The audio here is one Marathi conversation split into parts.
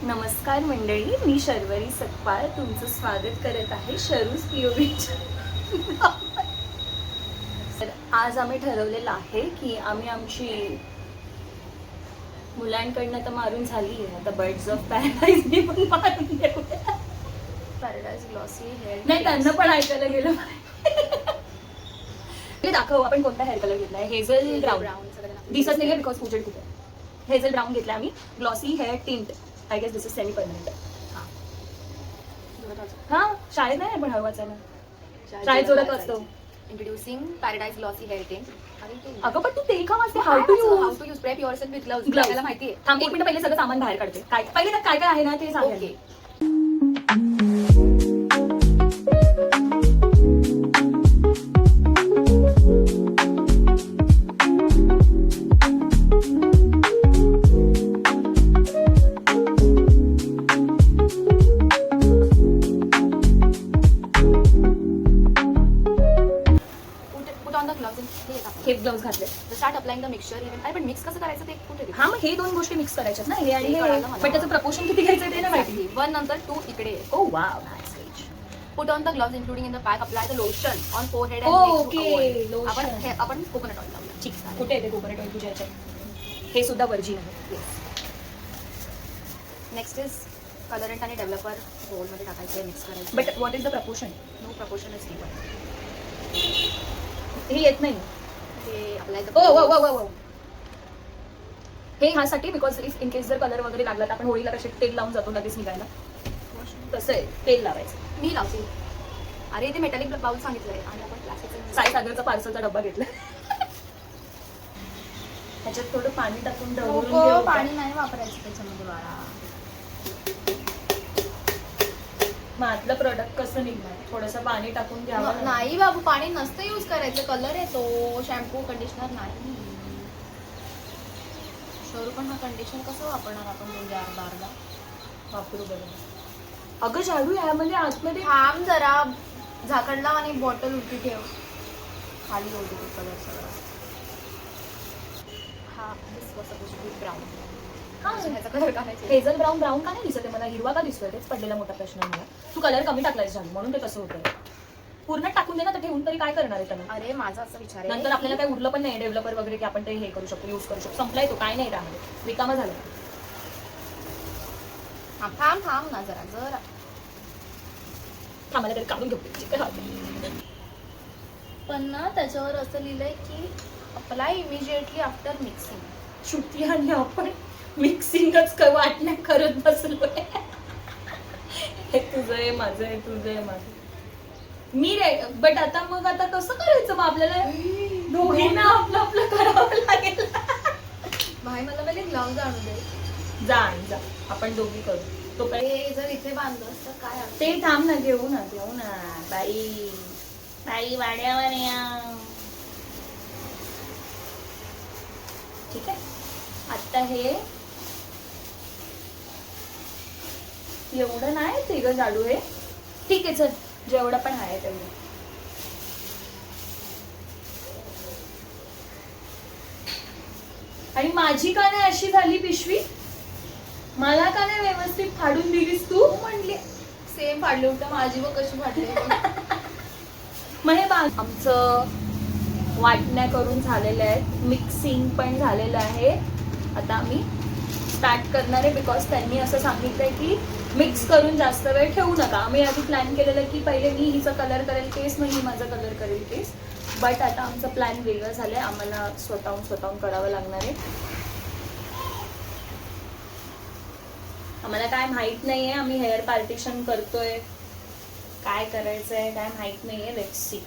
नमस्कार मंडळी, मी शर्वरी सकपाळ तुमचं स्वागत करत आहे शरूज पीओव्हीच्या. तर आज आम्ही ठरवलेलं आहे की आम्ही आमची मुलांकडनं तर मारून झाली आहे, आता बर्ड्स ऑफ पॅराडाईजनी पण मारून देऊया. पॅराडाईज ग्लॉसी हेअर नाही, त्यांना पण ऐकायला गेलं. दाखव आपण कोणता हेअर कलर घेतलाय. हेझल ब्राऊन दिसत नाही बिकॉज उजेड खूप आहे. हेझल ब्राऊन घेतला आम्ही. Glossy hair tint, I guess this is semi permanent. हा शाळेत नाही पण हळवाचा ना, शाळेत जोरात असतो. Introducing paradise glossy hair tint. अगं पण तू ते का वाचते? How to use prep yourself with gloves. मला माहिती आहे. थांब एक मिनिट, पहिले सगळं सामान बाहेर काढते. काय पहिले ना काय काय आहे ना ते सांग. ओके. हे ग्लव्स घातले. Start applying the mixture. Even अरे पण मिक्स कसं करायचं ते कुठे? हा मग हे दोन गोष्टी मिक्स करायच्यात ना, हे आणि हे. पण त्याचं प्रपोर्शन किती घ्यायचं ते ना माहिती. 1 नंतर 2 इकडे. Oh wow, nice. Put on the gloves including in the pack. Apply the lotion on forehead and Oh, neck to okay. avoid. Lotion. आपण कोकोनट ऑइल लावूया. ठीक आहे. कुठे येते कोकोनट ऑइल तुझ्या याच्यात? हे सुद्धा वर्जिन आहे. नेक्स्ट इज कलरंट आणि डेव्हलपर बोलमध्ये टाकायचे, मिक्स करायचे. But what is the proportion? No proportion is given. हे येत नाही. हे अप्लाय द ओ हे ह्यासाठी बिकॉज इफ इन केस जर कलर वगैरे लागला तर आपण होळीला कसे तेल लावून जातो लगेच निघायला, तसं आहे. तेल लावायचं. मी लावते. अरे ते मेटॅलिक बाउल सांगितलंय आणि आपण प्लास्टिकचं साई सागरचा पार्सलचा डब्बा घेतला. त्याच्यात थोडं पाणी टाकून ढवळून घेऊ. पाणी नाही वापरायचं त्याच्यामध्ये बाळा. मग आतलं प्रोडक्ट कसं निघणार? थोडंसं पाणी टाकून घ्यावं. नाही बाबू, पाणी नसतं यूज करायचं. कलर येतो. शॅम्पू कंडिशनर नाही. शरू पण हा कंडिशनर कसं वापरणार आपण? म्हणजे अर्धा वापरू बरं. अगं झाडू यामध्ये आतमध्ये थांब जरा, झाकण लाव आणि बॉटल उलटी ठेव. खाली होते तो कलर सगळा. हा ब्राऊन. हा ह्याचा कलर काढायचा. Hazel brown. ब्राऊन का नाही दिसत? मला हिरवा का दिसतोय? तेच पडलेला मोठा प्रश्न आहे मला. तू कलर कमी टाकलायस झाडू म्हणून ते कसं होतं. पूर्ण टाकून दे ना, तर ठेवून तरी काय करणार आहे त्यांना? अरे माझा असं विचार आहे, नंतर आपल्याला काही उरलं पण नाही डेव्हलपर वगैरे की आपण ते हे करू शकतो, यूज करू शकतो. संपलाय तो, काय नाही त्यामध्ये. रिकामा झाला. थांब ना जरा आम्हाला तरी काढून घेऊ. पण ना त्याच्यावर असं लिहिलंय की अप्लाय इमिजिएटली आफ्टर मिक्सिंग. शुद्धी आणि आपण मिक्सिंगच वाटण्या करत बसलोय. हे तुझं आहे, माझं आहे, तुझं आहे, माझं. मी रे बट आता मग आता कसं करायचं? मग आपल्याला दोघींना आपलं आपलं करावं लागेल. भाई मला पहिले ग्लव्ज आणू दे. जा आपण दोघी करू. तो हे जर इथे बांधलं तर काय ते थांब ना, घेऊ ना बाई वाड्यावर या. ठीक आहे. आता हे एवढं नाही ते ग झाडू. हे ठीक आहे, चल जेवढं पण आहे तेवढं. आणि माझी का नाही अशी झाली पिशवी? मला का नाही व्यवस्थित फाडून दिलीस तू? म्हणले सेम फाडले होतं माझी, व कशी फाडली. मग हे आमचं वाटण्या करून झालेलं आहे, मिक्सिंग पण झालेलं आहे. आता आम्ही स्टार्ट करणार आहे बिकॉज त्यांनी असं सांगितलंय की मिक्स करून जास्त वेळ ठेवू नका. आम्ही आधी प्लॅन केलेलं की पहिले मी हिचा कलर करेल केस, मग ही माझा कलर करेल केस. बट आता आमचं प्लॅन वेगळं झालंय. आम्हाला स्वतःहून करावं लागणार आहे. आम्हाला काय माहित नाहीये. आम्ही हेअर पार्टिशन करतोय, काय करायचंय काय माहित नाहीये. Let's see.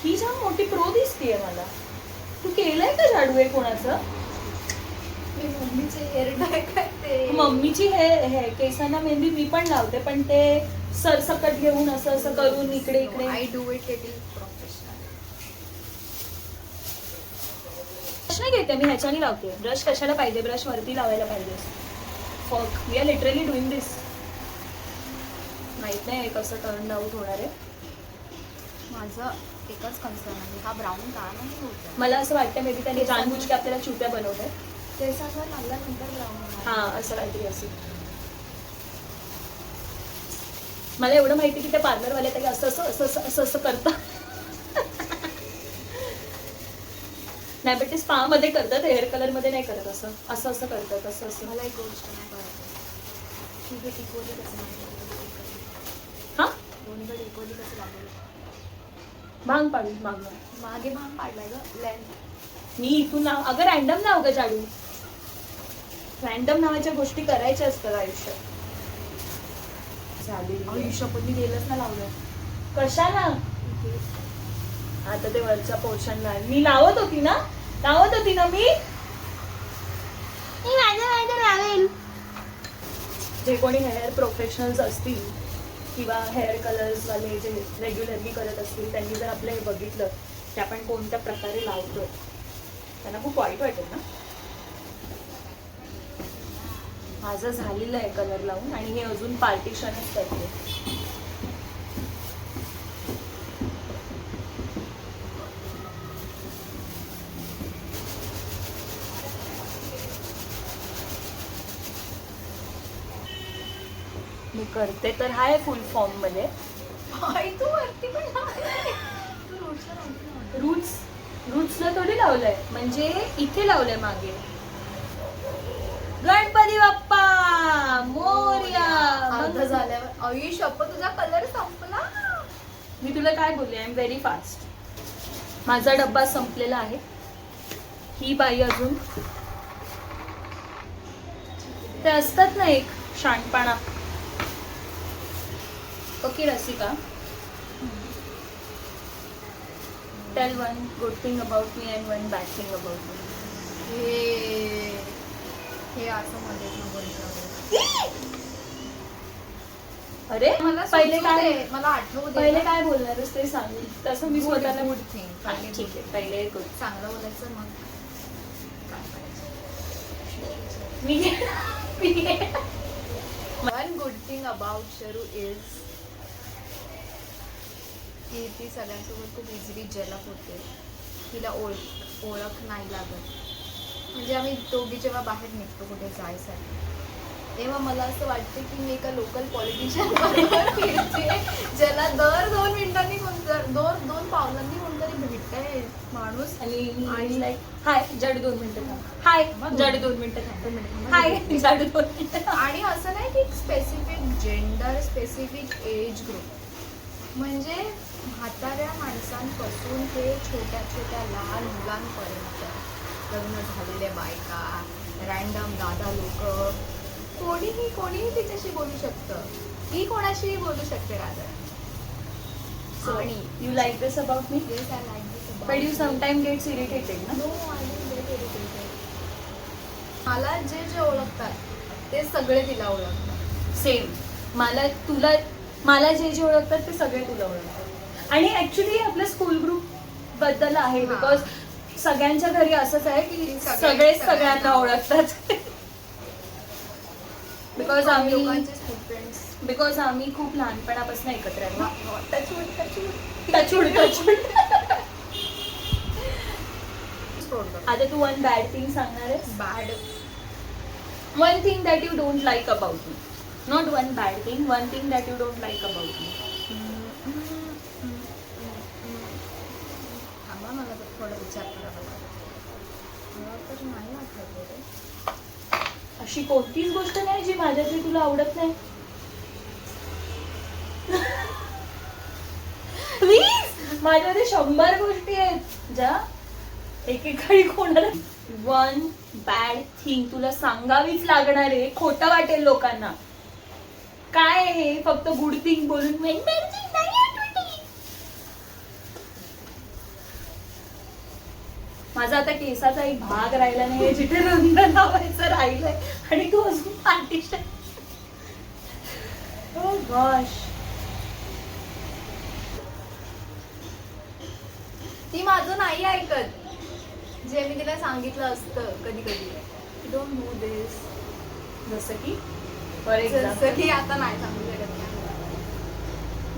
ही जाम मोठी प्रो दिसतीये मला. तू केलंय का झाडू? आहे कोणाचं? मम्मीचे हेअर डाय करते. मम्मीची हे केसांना मेहंदी मी पण लावते, पण ते सरसकट घेऊन असं करून इकडे I do it little professional. Brush नाही घेते मी, ह्याच्याने लावते. ब्रश कशाला पाहिजे? ब्रश वरती लावायला पाहिजे. फक, वी आर लिटरली डुईंग दिस. माहित नाही कसं टर्न आउट होणार आहे. माझं एकच कन्सर्न आहे, हा ब्राऊन का नाही होत. मला असं वाटतं मे बी त्यांनी जानबूजके आपल्याला चुत्या बनवत आहेत. केसांवर लागल्यानंतर ब्राऊन हा असं काहीतरी असेल. मला एवढं माहिती की त्या पार्लरवाल्या तरी असं असं असं असं असं असं करतात. नाही पण ते स्पा मध्ये करतात, हेअर कलर मध्ये नाही करत. असं असं असं करतात, असं असं. मला एक गोष्ट नाही कळत तुझं टिकोली कसं लागेल, हा दोन्हीकडे टिकोली कसं लागेल. भांग पाडू मागं. मागे भांग पाडलाय ग लेंथ. मी इथून नाव अगं रॅन्डम नाव ग जाडू. रॅन्डम नावाच्या गोष्टी करायच्या असतात आयुष्यात. आयुष्यात पण मी गेलंच ना लावलं. कशाला? आता ते वरच्या पोर्शनला मी लावत होती ना मी माझं लावेल. जे कोणी हेअर प्रोफेशनल्स असतील किंवा हेअर कलर्स वाले जे रेग्युलरली करत असतील त्यांनी जर आपलं हे बघितलं की आपण कोणत्या प्रकारे लावतोय त्यांना खूप वाईट वाटेल ना. माझं झालेलं आहे कलर लावून आणि हे अजून पार्टिशनच करते. मी करते तर हाय फुल फॉर्म मध्ये. तू वरती पण रूट्सला थोडी लावलंय, म्हणजे इथे लावलंय मागे. गणपती बाप्पा मोरया. अर्ध झाल्यावर आयुष्यात तुझा कलर संपला. मी तुला काय बोलले, आय एम व्हेरी फास्ट. माझा डब्बा संपलेला आहे. ही बाई अजून ते असतात ना एक शाणपणा. Okay Rasika, tell one good thing about me and one bad thing about me. हे असं मध्ये बोलतो. अरे मला पहिले सुचू काय दे, मला आठवू दे. पहिले काय बोलणारच ते सांग. तसं मी स्वतःला गुड थिंग. हा, ठीक आहे पहिले गुड. चांगलं बोलायचं मग मी वन गुड थिंग अबाउट शरू इज की ती सगळ्यांसोबत खूप इझिली जलप होते. तिला ओळख नाही लागत. म्हणजे आम्ही दोघी जेव्हा बाहेर निघतो कुठे जायसाठी तेव्हा मला असं वाटतं की मी एका लोकल पॉलिटिशियन बरोबर फिरते, ज्याला दर 2 मिनिटांनी दोन पावलांनी कोणतरी भेटतंय माणूस. आणि लाईक हाय जड 2 मिनिटं थांब, हाय जड 2 मिनिटं थांब, हाय जड 2 मिनिटं. आणि असं नाही की specific gender, specific age group, म्हणजे म्हाताऱ्या माणसांपासून ते छोट्या छोट्या लहान मुलांपर्यंत, लग्न झालेल्या बायका, रॅन्डम दादा लोक, कोणीही तिच्याशी बोलू शकतं. ती कोणाशीही बोलू शकते Radha. So, you like this about me? Yes, I like this about But you sometimes gets irritated, na? No, I don't get irritated. मला जे ओळखतात ते सगळे तिला ओळखतात. सेम. मला जे ओळखतात ते सगळे तुला ओळखतात. आणि ऍक्च्युली आपलं स्कूल ग्रुप बद्दल आहे, हा. बिकॉज सगळ्यांच्या घरी असंच आहे की सगळेच सगळ्यांना ओळखतात. बिकॉज आम्ही खूप लहानपणापासून एकत्र आहे. आता तू वन बॅड थिंग सांगणार आहेस. Bad one thing that you don't like about me. Not one bad thing, one thing that you don't like about me. थांबा, मला थोडं विचार करावा लागेल. मला तर नाही आठवत रे. अशी कोणतीच गोष्ट नाही जी माझ्यातली तुला आवडत नाही. प्लीज, माझ्याकडे 100 गोष्टी आहेत ज्या एकेकाळी कोणाला. वन बॅड थिंग तुला सांगावीच लागणार आहे, खोटं वाटेल लोकांना. काय हे फक्त गुड थिंग बोलून बॅड थिंग नाही आठवते. माझा आता केसाचा एक भाग राहिला नाही जिथे रंग लावायचं राहिलंय आणि तू अजून पार्टिशन. Oh gosh. ती माझं नाही ऐकत. जे मी तिला सांगितलं असतं कधी कधी, डोंट डू दिस. जसं की फॉर जसं एक्झाम्पल की आता नाही सांगू शकत.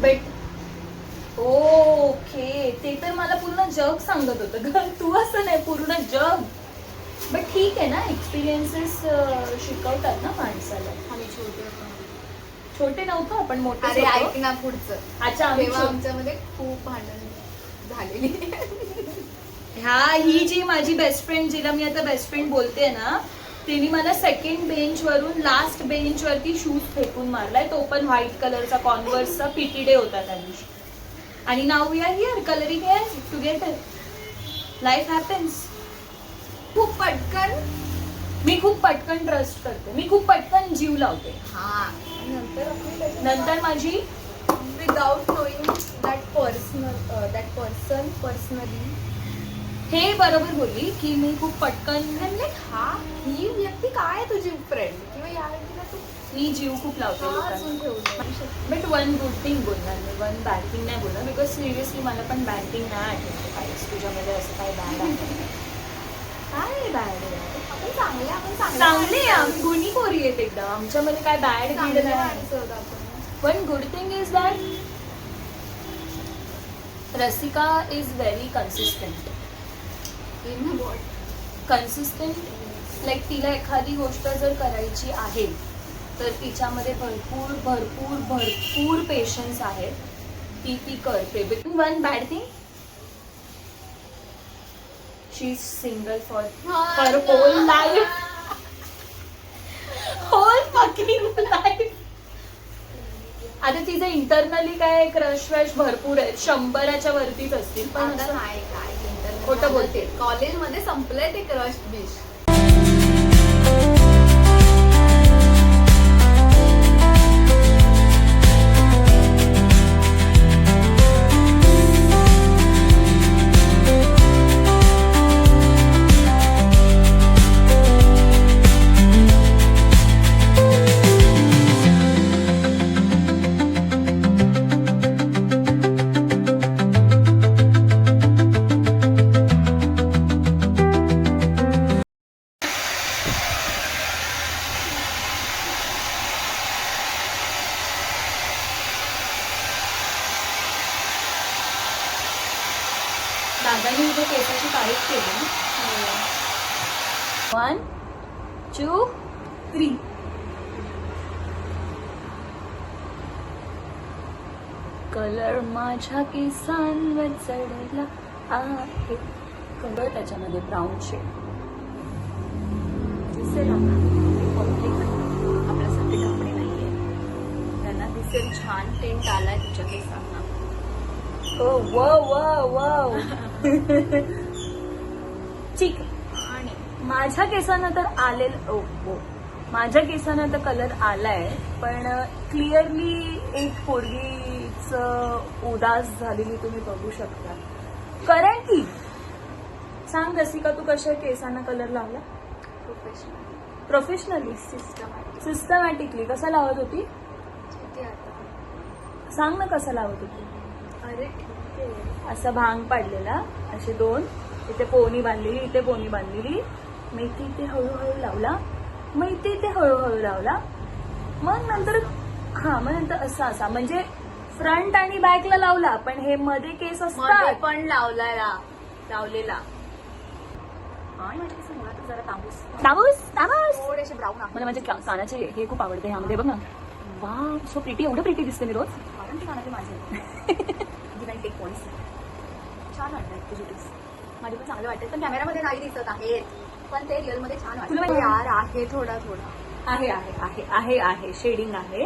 बट ओके, ते तर मला पूर्ण जग सांगत होतं ग, तू असं नाही पूर्ण जग. बट ठीक आहे ना, एक्सपिरियन्सेस शिकवतात ना माणसाला. आम्ही छोटे होतो. छोटे नव्हतो आपण, मोठे अरे होतो. ऐक ना पुढचं. अच्छा, आम्ही तेव्हा छो- आमच्यामध्ये खूप भांडण झालेली. ही जी माझी बेस्ट फ्रेंड, जिला मी आता बेस्ट फ्रेंड बोलते ना, तिने मला सेकंड बेंच वरून लास्ट बेंच वरती शूज फेकून मारलाय, तो पण व्हाईट कलरचा कॉन्व्हर्सचा. पीटी डे होता त्या दिवशी. आणि now we are here colouring hair together. Life happens. खूप पटकन. मी खूप पटकन ट्रस्ट करते, मी खूप पटकन जीव लावते. हा, नंतर माझी without knowing that person personally. हे बरोबर बोलली की मी खूप पटकन, हा ही व्यक्ती काय आहे तुझी फ्रेंड किंवा या व्यक्तीला तू मी जीव खूप लावते वाचून लोकांना. ठेवलं. बट वन गुड थिंग बोलणार मी, वन बॅड थिंग नाही बोलणार. बिकॉज सिरियसली मला पण बॅड थिंग नाही आठवते. काय तुझ्यामध्ये असं काय बॅड आहे? काय बॅड आहे? आपण चांगले चांगले आहे, आम्ही गुणी पोरी आहेत एकदम. आमच्यामध्ये काय बॅड गिड चांगले नाही. माणसं आहोत आपण. One good thing is that Rasika is very consistent. In what? Consistent like तिला एखादी गोष्ट जर करायची आहे तर तिच्यामध्ये भरपूर भरपूर भरपूर पेशन्स आहे. ती करते. One bad thing, she is single for her whole life. Whole fucking life. आता तिचं इंटरनली काय क्रश वश भरपूर आहेत, 100च्या वरतीच असतील. पण आता असं नाही काय खोटं बोलते. कॉलेजमध्ये संपलंय ते क्रश बिश. दादानी इथे केसाची तारीफ केली. 1 2 3. कलर माझ्या केसांवर चढला आहे. कलर त्याच्यामध्ये ब्राऊन शेड दिसेल. पब्लिक आपल्यासाठी कपडे नाहीये, त्यांना दिसेल छान टेंट आलाय तुझ्या केसांना. ठीक आहे. आणि माझ्या केसांना तर आलेलं, माझ्या केसांना तर कलर आलाय, पण क्लिअरली एक पोरगीच उदास झालेली तुम्ही बघू शकता. कारण की सांग रसिका, तू कशा केसांना कलर लावला? प्रोफेशनली सिस्टमॅटिकली कसा लावत होती? सांग ना कसं लावत होती? अरे ठीक आहे. असा भांग पाडलेला, असे 2 इथे पोहणी बांधलेली, इथे पोहणी बांधलेली. मग इथे हळूहळू लावला, मग इथे हळूहळू लावला. मग नंतर मग नंतर असा म्हणजे फ्रंट आणि बॅकला लावला, पण हे मध्ये केस मध्ये असतात पण लावलेला. आणि माझ्या केस मुळात जरा तांबूस थोडेसे ब्राऊन आहे. मला माझ्या कानाचे हे खूप आवडते. ह्यामध्ये बघ ना, वा सो प्रिटी, एवढं प्रिटी दिसते मी रोज. कारण ते कानाचे माझे टेक पॉइंट्स छान वाटतात तुझे केस. माझे पण चांगले वाटतात, पण कॅमेरामध्ये नाही दिसत आहेत, पण ते रिअल मध्ये छान तुला वाटतं. माहिती- यार आहे थोडा आहे आहे आहे आहे आहे शेडिंग आहे.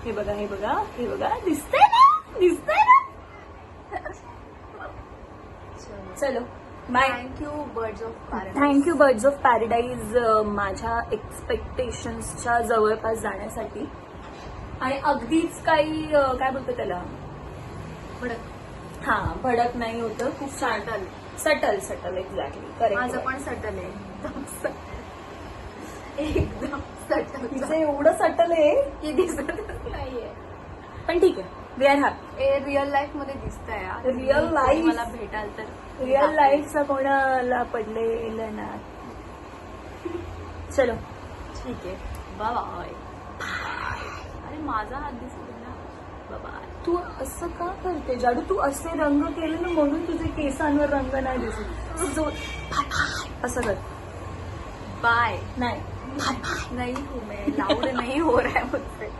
हे बघा हे बघा हे बघा, दिसतंय ना. चलो bye. Thank you birds of paradise. Thank you birds of paradise माझ्या एक्सपेक्टेशन्सच्या जवळपास जाण्यासाठी. आणि अगदीच काही काय बोलतो त्याला, भडक नाही होतं. खूप छान सटल एक्झॅक्टली करेक्ट. माझं पण सटल आहे, एकदम सटल. तिचं एवढं सटल आहे की दिसतच नाहीये, पण ठीक आहे. We are happy. Real life मध्ये दिसतंय यार. Real life? मला भेटाल तर रिअल लाईफचा कोणाला पडलेलं ना. चलो ठीक आहे. बाय. अरे माझा हात दिसतो ना. बाय. तू असं का करते जाडू? तू असे रंग केले ना म्हणून तुझे केसांवर रंग नाही दिसत. असं बाय बाय असं कर. बाय. नाही नहीं हूँ मैं, लाउड नहीं हो रहा है मुझसे.